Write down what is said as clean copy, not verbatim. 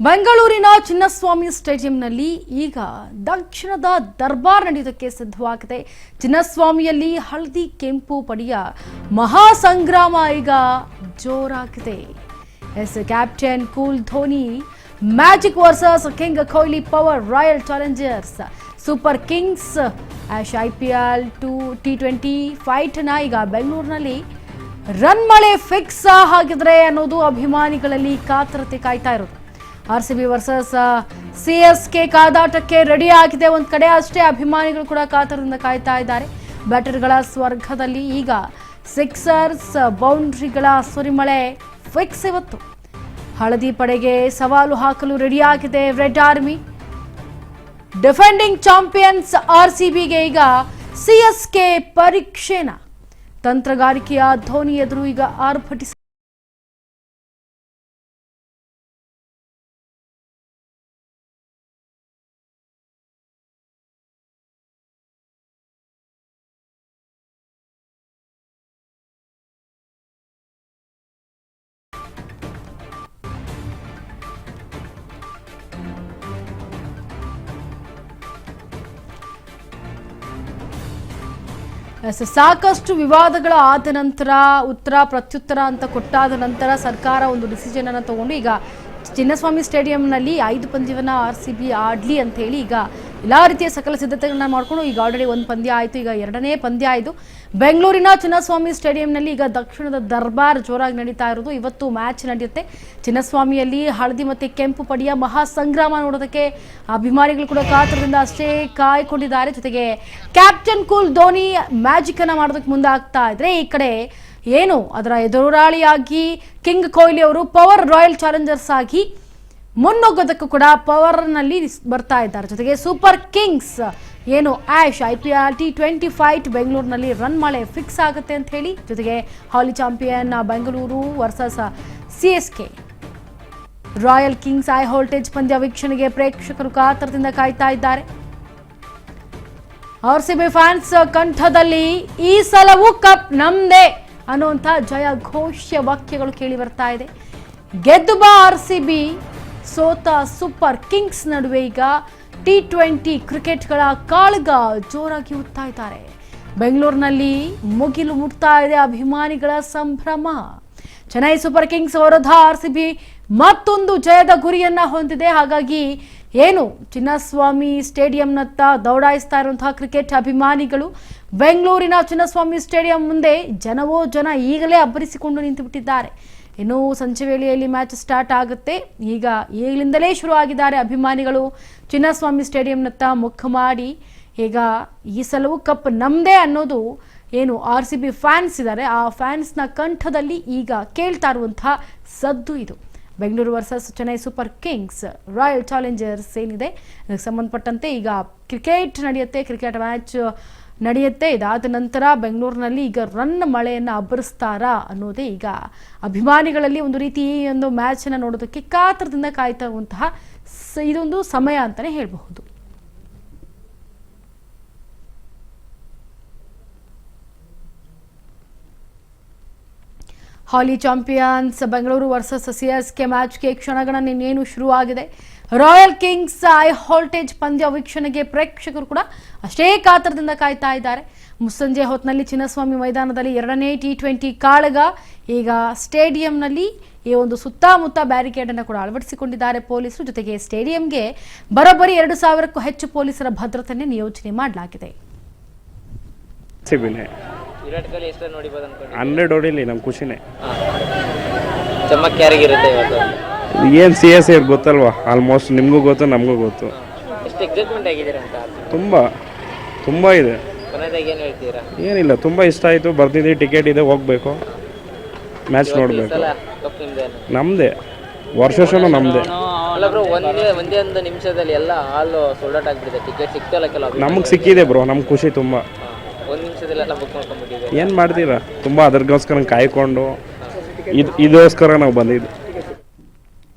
ಬೆಂಗಳೂರಿನ ಚಿನ್ನಸ್ವಾಮಿ ಸ್ಟೇಡಿಯಂನಲ್ಲಿ ಈಗ ದಕ್ಷಿಣದ ದರ್ಬಾರ್ ನಡೆಯುವುದಕ್ಕೆ ಸಿದ್ಧವಾಗಿದೆ. ಚಿನ್ನಸ್ವಾಮಿಯಲ್ಲಿ ಹಳದಿ ಕೆಂಪು ಪಡೆಯ ಮಹಾ ಸಂಗ್ರಾಮ ಈಗ ಜೋರಾಗಿದೆ. Captain cool Dhoni magic versus king Kohli power royal challengers super kings IPL T20 fight ನ ಈಗ ಬೆಂಗಳೂರಿನಲ್ಲಿ ರನ್ ಮಳೆ ಫಿಕ್ಸ್ ಆಗಿದ್ರೆ ಅನ್ನೋದು ಅಭಿಮಾನಿಗಳಲ್ಲಿ ಕಾತರತೆ ಕಾಯ್ತಾ ಇರೋದು. RCB ವರ್ಸಸ್ CSK ಕಾದಾಟಕ್ಕೆ ರೆಡಿ ಆಗಿದೆ. ಒಂದು ಕಡೆ ಅಷ್ಟೇ ಅಭಿಮಾನಿಗಳು ಕೂಡ ಕಾತರದಿಂದ ಕಾಯ್ತಾ ಇದ್ದಾರೆ. ಬ್ಯಾಟರ್ಗಳ ಸ್ವರ್ಗದಲ್ಲಿ ಈಗ ಸಿಕ್ಸರ್ಸ್ ಬೌಂಡ್ರಿಗಳ ಸುರಿಮಳೆ ಫಿಕ್ಸ್. ಇವತ್ತು ಹಳದಿ ಪಡೆಗೆ ಸವಾಲು ಹಾಕಲು ರೆಡಿ ಆಗಿದೆ ರೆಡ್ ಆರ್ಮಿ. ಡಿಫೆಂಡಿಂಗ್ ಚಾಂಪಿಯನ್ಸ್ RCBಗೆ ಈಗ CSK ಪರೀಕ್ಷೆನ ತಂತ್ರಗಾರಿಕೆಯ ಧೋನಿ ಎದುರು ಈಗ ಆರ್ಭಟಿಸ ಸಾಕಷ್ಟು ವಿವಾದಗಳ ಆದ ನಂತರ ಉತ್ತರ ಪ್ರತ್ಯುತ್ತರ ಅಂತ ಕೊಟ್ಟಾದ ನಂತರ ಸರ್ಕಾರ ಒಂದು ಡಿಸಿಷನ್ ಅನ್ನು ತಗೊಂಡು ಈಗ ಚಿನ್ನಸ್ವಾಮಿ ಸ್ಟೇಡಿಯಂನಲ್ಲಿ 5 ಪಂದ್ಯವನ್ನ RCB ಆಡ್ಲಿ ಅಂತ ಹೇಳಿ ಈಗ ಎಲ್ಲ ರೀತಿಯ ಸಕಲ ಸಿದ್ಧತೆಗಳನ್ನ ಮಾಡಿಕೊಂಡು ಈಗ ಆಲ್ರೆಡಿ ಒಂದು ಪಂದ್ಯ ಆಯಿತು. ಈಗ ಎರಡನೇ ಪಂದ್ಯ ಆಯಿತು. ಬೆಂಗಳೂರಿನ ಚಿನ್ನಸ್ವಾಮಿ ಸ್ಟೇಡಿಯಂನಲ್ಲಿ ಈಗ ದಕ್ಷಿಣದ ದರ್ಬಾರ್ ಜೋರಾಗಿ ನಡೀತಾ ಇರೋದು. ಇವತ್ತು ಮ್ಯಾಚ್ ನಡೆಯುತ್ತೆ. ಚಿನ್ನಸ್ವಾಮಿಯಲ್ಲಿ ಹಳದಿ ಮತ್ತು ಕೆಂಪು ಪಡೆಯ ಮಹಾ ಸಂಗ್ರಾಮ ನೋಡೋದಕ್ಕೆ ಅಭಿಮಾನಿಗಳು ಕೂಡ ಕಾತರದಿಂದ ಅಷ್ಟೇ ಕಾಯ್ಕೊಂಡಿದ್ದಾರೆ. ಜೊತೆಗೆ ಕ್ಯಾಪ್ಟನ್ ಕೂಲ್ ಧೋನಿ ಮ್ಯಾಜಿಕ್ ಅನ್ನ ಮಾಡೋದಕ್ಕೆ ಮುಂದಾಗ್ತಾ ಇದ್ರೆ, ಈ ಕಡೆ ಏನು ಅದರ ಎದುರಾಳಿಯಾಗಿ ಕಿಂಗ್ ಕೊಹ್ಲಿ ಅವರು ಪವರ್ ರಾಯಲ್ ಚಾಲೆಂಜರ್ಸ್ ಆಗಿ ಮುನ್ನುಗ್ಗೋದಕ್ಕೂ ಕೂಡ ಪವರ್ನಲ್ಲಿ ಬರ್ತಾ ಇದ್ದಾರೆ. ಜೊತೆಗೆ ಸೂಪರ್ ಕಿಂಗ್ಸ್ ಏನು IPL T20 ಫೈಟ್ ಬೆಂಗಳೂರಿನಲ್ಲಿ ರನ್ ಮಳೆ ಫಿಕ್ಸ್ ಆಗುತ್ತೆ ಅಂತ ಹೇಳಿ, ಜೊತೆಗೆ ಹಾಲಿ champion Bengaluru versus CSK royal kings high voltage ಪಂದ್ಯ ವೀಕ್ಷಣೆಗೆ ಪ್ರೇಕ್ಷಕರು ಕಾತರದಿಂದ ಕಾಯ್ತಾ ಇದ್ದಾರೆ. RCB ಫ್ಯಾನ್ಸ್ ಕಂಠದಲ್ಲಿ ಈ ಸಲವೂ ಕಪ್ ನಮ್ದೇ ಅನ್ನುವಂಥ ಜಯ ಘೋಷ ವಾಕ್ಯಗಳು ಕೇಳಿ ಬರ್ತಾ ಇದೆ. ಗೆದ್ದು ಬಾ RCB, ಸೋತ ಸೂಪರ್ ಕಿಂಗ್ಸ್ ನಡುವೆ ಈಗ T20 ಕ್ರಿಕೆಟ್ಗಳ ಕಾಳಗ ಜೋರಾಗಿ ಹುಡ್ತಾ ಇದ್ದಾರೆ. ಬೆಂಗಳೂರಿನಲ್ಲಿ ಮುಗಿಲು ಮುಟ್ತಾ ಇದೆ ಅಭಿಮಾನಿಗಳ ಸಂಭ್ರಮ. ಚೆನ್ನೈ ಸೂಪರ್ ಕಿಂಗ್ಸ್ ವಿರುದ್ಧ RCB ಮತ್ತೊಂದು ಜಯದ ಗುರಿಯನ್ನ ಹೊಂದಿದೆ. ಹಾಗಾಗಿ ಏನು ಚಿನ್ನಸ್ವಾಮಿ ಸ್ಟೇಡಿಯಂನತ್ತ ದೌಡಾಯಿಸ್ತಾ ಇರುವಂತಹ ಕ್ರಿಕೆಟ್ ಅಭಿಮಾನಿಗಳು ಬೆಂಗಳೂರಿನ ಚಿನ್ನಸ್ವಾಮಿ ಸ್ಟೇಡಿಯಂ ಮುಂದೆ ಜನವೋ ಜನ ಈಗಲೇ ಅಬ್ಬರಿಸಿಕೊಂಡು ನಿಂತು ಬಿಟ್ಟಿದ್ದಾರೆ. ಇನ್ನು ಸಂಜೆ ವೇಳೆಯಲ್ಲಿ ಮ್ಯಾಚ್ ಸ್ಟಾರ್ಟ್ ಆಗುತ್ತೆ. ಈಗ ಈಗಲಿಂದಲೇ ಶುರು ಆಗಿದ್ದಾರೆ ಅಭಿಮಾನಿಗಳು ಚಿನ್ನಸ್ವಾಮಿ ಸ್ಟೇಡಿಯಂನತ್ತ ಮುಖ ಮಾಡಿ. ಈಗ ಈ ಸಲವೂ ಕಪ್ ನಮ್ದೇ ಅನ್ನೋದು ಏನು RCB ಫ್ಯಾನ್ಸ್ ಇದ್ದಾರೆ, ಆ ಫ್ಯಾನ್ಸ್ನ ಕಂಠದಲ್ಲಿ ಈಗ ಕೇಳ್ತಾ ಇರುವಂತಹ ಸದ್ದು ಇದು. Bengaluru versus Chennai super Kings royal Challengers ಏನಿದೆ ಅದಕ್ಕೆ ಸಂಬಂಧಪಟ್ಟಂತೆ ಈಗ ಕ್ರಿಕೆಟ್ ನಡೆಯುತ್ತೆ. ಕ್ರಿಕೆಟ್ ಮ್ಯಾಚ್ ನಡೆಯುತ್ತೆ. ಇದಾದ ನಂತರ ಬೆಂಗಳೂರಿನಲ್ಲಿ ಈಗ ರನ್ ಮಳೆಯನ್ನು ಅಬ್ಬರಿಸ್ತಾರಾ ಅನ್ನೋದೇ ಈಗ ಅಭಿಮಾನಿಗಳಲ್ಲಿ ಒಂದು ರೀತಿ ಈ ಒಂದು ಮ್ಯಾಚನ್ನು ನೋಡೋದಕ್ಕೆ ಕಾತರದಿಂದ ಕಾಯ್ತಾ ಇರುವಂತಹ ಇದೊಂದು ಸಮಯ ಅಂತಲೇ ಹೇಳಬಹುದು. ಹಾಲಿ ಚಾಂಪಿಯನ್ಸ್ ಬೆಂಗಳೂರು ವರ್ಸಸ್ CSK ಮ್ಯಾಚ್ಗೆ ಕ್ಷಣಗಣ ಇನ್ನೇನು ಶುರುವಾಗಿದೆ. ರಾಯಲ್ ಕಿಂಗ್ಸ್ ಹೈ ವೋಲ್ಟೇಜ್ ಪಂದ್ಯ ವೀಕ್ಷಣೆಗೆ ಪ್ರೇಕ್ಷಕರು ಕೂಡ ಅಷ್ಟೇ ಕಾತರದಿಂದ ಕಾಯ್ತಾ ಇದ್ದಾರೆ. ಮುಸ್ಸಂಜೆ ಹೊತ್ತಿನಲ್ಲಿ ಚಿನ್ನಸ್ವಾಮಿ ಮೈದಾನದಲ್ಲಿ ಎರಡನೇ T20 ಕಾಳಗ. ಈಗ ಸ್ಟೇಡಿಯಂನಲ್ಲಿ ಈ ಒಂದು ಸುತ್ತಮುತ್ತ ಬ್ಯಾರಿಕೇಡ್ ಅನ್ನು ಕೂಡ ಅಳವಡಿಸಿಕೊಂಡಿದ್ದಾರೆ ಪೊಲೀಸರು. ಜೊತೆಗೆ ಸ್ಟೇಡಿಯಂಗೆ ಬರೋಬ್ಬರಿ 2000ಕ್ಕೂ ಹೆಚ್ಚು ಪೊಲೀಸರ ಭದ್ರತೆಯನ್ನು ನಿಯೋಜನೆ ಮಾಡಲಾಗಿದೆ. 100 ಹೊಡಿಲಿ ನಮ್ಮ ಖುಷಿನೇ. ಚಮಕ್ ಯಾರಿಗಿರುತ್ತೆ ಇವತ್ತು? ಏನು CS ಗೊತ್ತಲ್ವಾ, ಆಲ್ಮೋಸ್ಟ್ ನಿಮಗೂ ಗೊತ್ತು ನಮಗೂ ಗೊತ್ತು. ಎಷ್ಟು ಎಕ್ಸೈಟ್ಮೆಂಟ್ ಆಗಿದ್ದೀರಾ ಅಂತ? ತುಂಬ ಇದೆ. ಕೊನೆಯದಾಗಿ ಏನು ಹೇಳ್ತೀರಾ? ಏನಿಲ್ಲ, ತುಂಬ ಇಷ್ಟ ಆಯಿತು. ಬರ್ತಿದ್ದೀವಿ, ಟಿಕೆಟ್ ಇದೆ, ಹೋಗ್ಬೇಕು, ಮ್ಯಾಚ್ ನೋಡಬೇಕು. ನಮ್ಮದೇ ವರ್ಷನೂ ನಮ್ಮದೇ. ಅಲ್ಲ ಬ್ರೋ, ಒಂದೇ ಒಂದು ನಿಮಿಷದಲ್ಲಿ ಎಲ್ಲ ಹಾಲು ಸೋಲ್ಡ್ ಔಟ್ ಆಗಿಬಿಟ್ಟಿದೆ. ಟಿಕೆಟ್ ಸಿಗ್ತಲ್ಲ ಕೆಲವು. ನಮಗೆ ಸಿಕ್ಕಿದೆ ಬ್ರೋ, ನಮ್ಗೆ ಖುಷಿ ತುಂಬ. ಒಂದು ನಿಮಿಷದಲ್ಲೆಲ್ಲ ಬುಕ್ ಮಾಡ್ಕೊಂಡ್ಬಿಟ್ಟಿದೆ. ಏನು ಮಾಡ್ತೀರಾ, ತುಂಬ ಅದಕ್ಕೋಸ್ಕರ ಕಾಯ್ಕೊಂಡು ಇದಕ್ಕೋಸ್ಕರ ನಾವು ಬಂದಿದ್ದು.